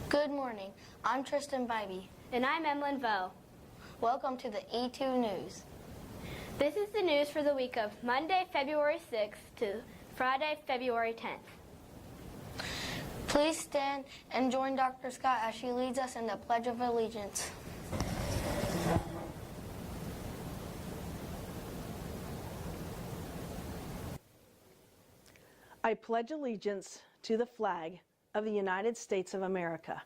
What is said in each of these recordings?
Good morning. I'm Tristan Bybee. And I'm Emlyn Vo. Welcome to the E2 News. This is the news for the week of Monday, February 6th to Friday, February 10th. Please stand and join Dr. Scott as she leads us in the Pledge of Allegiance. I pledge allegiance to the flag of the United States of America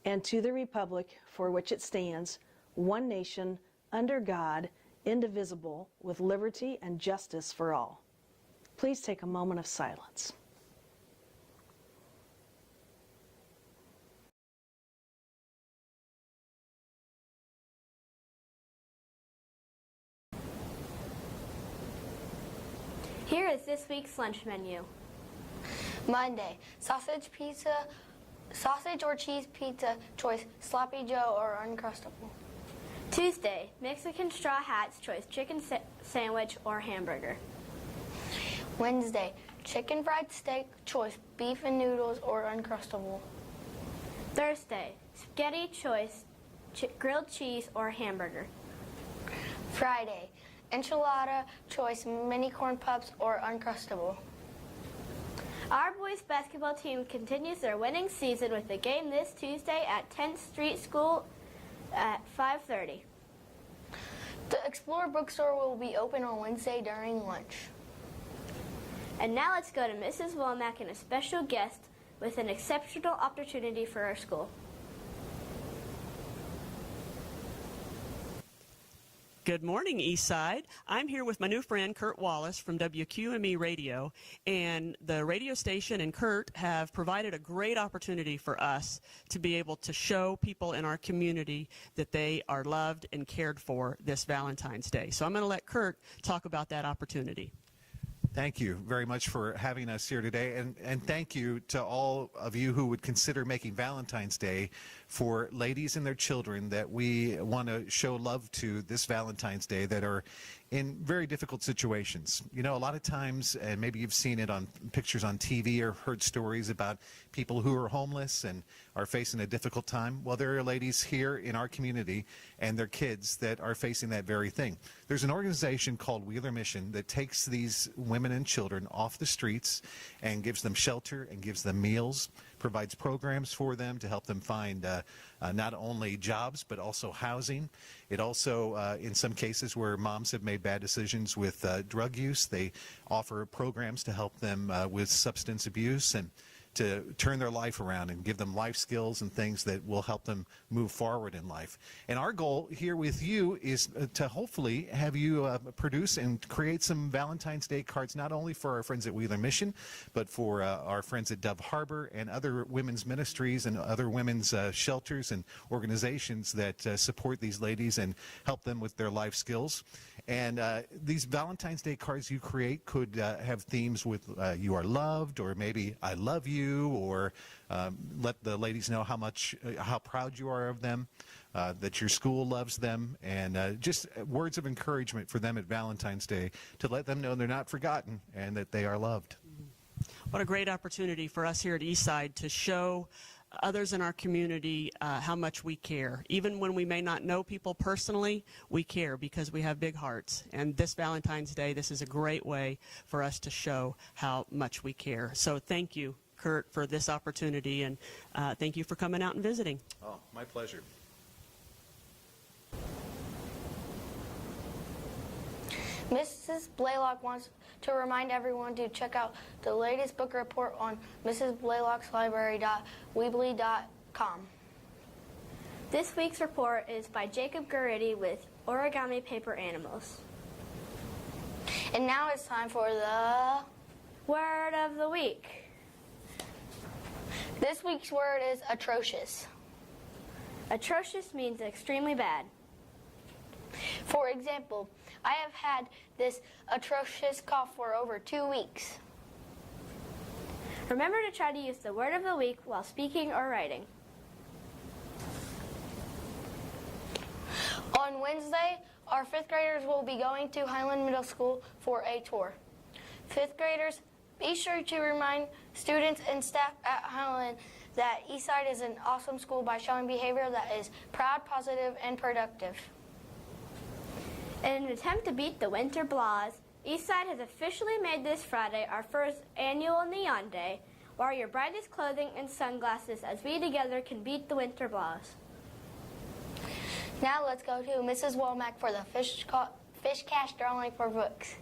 and to the republic for which it stands, one nation, under God, indivisible, with liberty and justice for all. Please take a moment of silence. Here is this week's lunch menu. Monday, sausage or cheese pizza choice, Sloppy Joe or Uncrustable. Tuesday, Mexican Straw Hats choice, chicken sandwich or hamburger. Wednesday, chicken fried steak choice, beef and noodles or Uncrustable. Thursday, spaghetti choice, grilled cheese or hamburger. Friday, enchilada choice, mini corn puffs or Uncrustable. Our boys basketball team continues their winning season with a game this Tuesday at 10th Street School at 5:30. The Explorer Bookstore will be open on Wednesday during lunch. And now let's go to Mrs. Womack and a special guest with an exceptional opportunity for our school. Good morning, Eastside. I'm here with my new friend, Kurt Wallace from WQME Radio, and the radio station and Kurt have provided a great opportunity for us to be able to show people in our community that they are loved and cared for this Valentine's Day. So I'm going to let Kurt talk about that opportunity. Thank you very much for having us here today, and thank you to all of you who would consider making Valentine's Day for ladies and their children that we want to show love to this Valentine's Day that are in very difficult situations. You know, a lot of times, and maybe you've seen it on pictures on TV or heard stories about people who are homeless and are facing a difficult time. Well, there are ladies here in our community and their kids that are facing that very thing. There's an organization called Wheeler Mission that takes these women and children off the streets and gives them shelter and gives them meals, provides programs for them to help them find not only jobs but also housing. It also, in some cases where moms have made bad decisions with drug use, they offer programs to help them with substance abuse and to turn their life around and give them life skills and things that will help them move forward in life. And our goal here with you is to hopefully have you produce and create some Valentine's Day cards, not only for our friends at Wheeler Mission, but for our friends at Dove Harbor and other women's ministries and other women's shelters and organizations that support these ladies and help them with their life skills. And these Valentine's Day cards you create could have themes with you are loved, or maybe I love you, or let the ladies know how proud you are of them, that your school loves them, and just words of encouragement for them at Valentine's Day to let them know they're not forgotten and that they are loved. What a great opportunity for us here at Eastside to show others in our community how much we care. Even when we may not know people personally, we care because we have big hearts. And this Valentine's Day, this is a great way for us to show how much we care. So thank you, Kurt, for this opportunity, and thank you for coming out and visiting. Oh, my pleasure. Mrs. Blaylock wants to remind everyone to check out the latest book report on mrsblaylockslibrary.weebly.com. This week's report is by Jacob Guridy with Origami Paper Animals. And now it's time for the Word of the Week. This week's word is atrocious. Atrocious means extremely bad. For example, I have had this atrocious cough for over 2 weeks. Remember to try to use the word of the week while speaking or writing. On Wednesday, our 5th graders will be going to Highland Middle School for a tour. 5th graders, be sure to remind students and staff at Highland that Eastside is an awesome school by showing behavior that is proud, positive, and productive. In an attempt to beat the winter blahs, Eastside has officially made this Friday our first annual Neon Day. Wear your brightest clothing and sunglasses as we together can beat the winter blahs. Now let's go to Mrs. Womack for the fish cash drawing for books.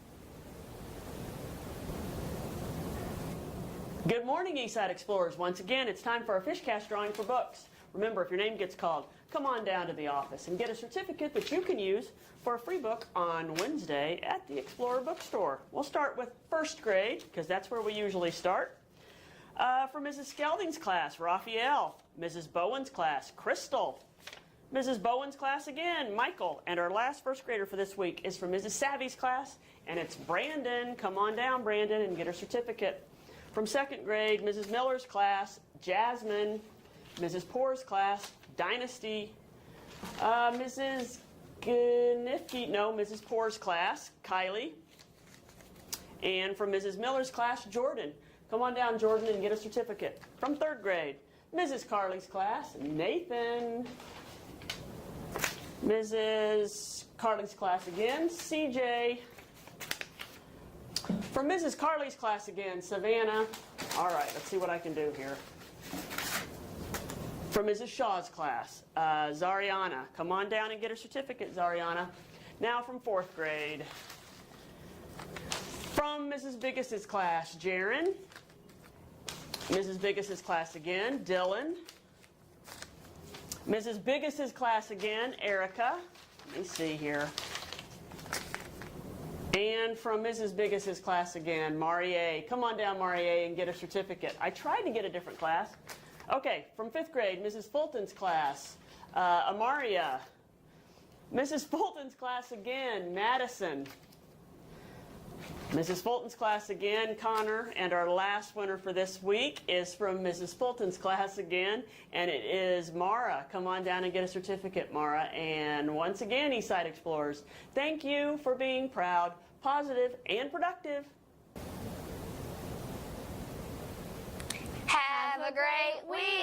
Good morning, Eastside Explorers. Once again, it's time for our fish cash drawing for books. Remember, if your name gets called, come on down to the office and get a certificate that you can use for a free book on Wednesday at the Explorer Bookstore. We'll start with first grade, because that's where we usually start. For Mrs. Skelding's class, Raphael. Mrs. Bowen's class, Crystal. Mrs. Bowen's class again, Michael. And our last first grader for this week is from Mrs. Savvy's class, and it's Brandon. Come on down, Brandon, and get her certificate. From second grade, Mrs. Miller's class, Jasmine. Mrs. Poor's class, Dynasty. Mrs. Mrs. Poor's class, Kylie. And from Mrs. Miller's class, Jordan. Come on down, Jordan, and get a certificate. From third grade, Mrs. Carley's class, Nathan. Mrs. Carley's class again, CJ. From Mrs. Carley's class again, Savannah. All right, let's see what I can do here. From Mrs. Shaw's class, Zariana. Come on down and get her certificate, Zariana. Now from fourth grade. From Mrs. Biggis's class, Jaron. Mrs. Biggis's class again, Dylan. Mrs. Biggis's class again, Erica. Let me see here. And from Mrs. Biggis's class again, Marie. Come on down, Marie, and get a certificate. I tried to get a different class. Okay, from fifth grade, Mrs. Fulton's class, Amaria. Mrs. Fulton's class again, Madison. Mrs. Fulton's class again, Connor. And our last winner for this week is from Mrs. Fulton's class again, and it is Mara. Come on down and get a certificate, Mara. And once again, Eastside Explorers, thank you for being proud, positive, and productive. Have a great week!